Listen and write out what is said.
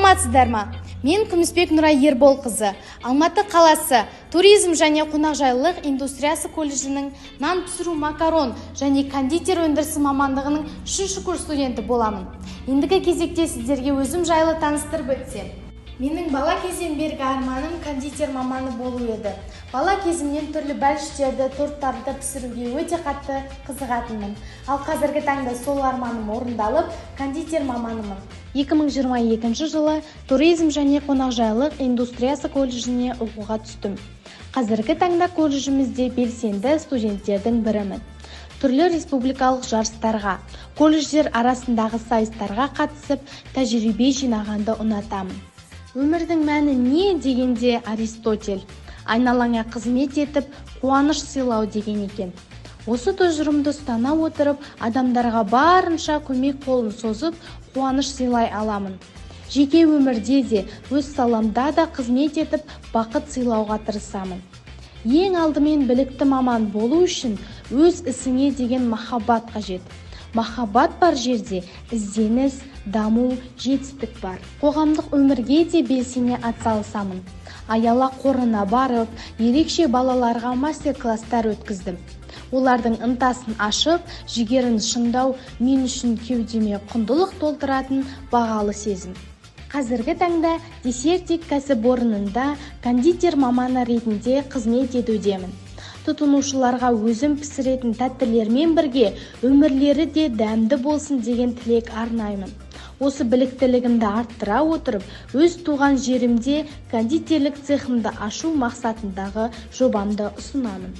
саламатсыздар ма? Мен Күмісбек Нұрай Ерболқызы, Алматы қаласы туризм және қонақжайлылық индустриясы колледжінің нан пісіру, макарон және кондитер өндірісі мамандығының 3-ші курс студенті боламын. Ендігі кезекте сіздерге өзім жайлы таныстырып өтсем. Менің бала кезден бергі арманым кондитер маманы болу еді. Бала кезімнен түрлі бәліштерді, торттарды пісіруге өте қатты қызығатынмын. Ал қазіргі таңда сол арманым орындалып, кондитер маманымын. 2022 жылы туризм және қонақжайлылық индустриясы колледжіне оқуға түстім. Қазіргі таңда колледжімізде белсенді студенттердің бірімін. Түрлі республикалық жарыстарға, колледждер арасындағы сайыстарға қатысып, тәжірибе жинағанды ұнатамын. Өмірдің мәні не дегенде Аристотель, айналаңа қызмет етіп, қуаныш сыйлау деген екен. Осы тұжырымды ұстана отырып, адамдарға барынша көмек қолын созып, қуаныш сыйлай аламын. Жеке өмірде де, өз саламда да қызмет етіп, бақыт сыйлауға тырысамын. Ең алдымен білікті маман болу үшін өз ісіңе деген махаббат қажет. Махаббат бар жерде ізденіс, даму, жетістік бар. Қоғамдық өмірге де белсене атсалысамын. Аяла қорына барып, ерекше балаларға мастер-класстар өткіздім. Олардың ынтасын ашып, жігерін шыңдау мен үшін кеудеме құндылық толтыратын бағалы сезім. Қазіргі таңда Десертик кәсіпорнында кондитер маманы ретінде қызмет етудемін. Тұтынушыларға өзім пісіретін тәттілермен бірге өмірлері де дәмді болсын деген тілек арнаймын. Осы біліктілігімді арттыра отырып, өз туған жерімде кондитерлік цехымды ашу мақсатындағы жобамды ұсынамын.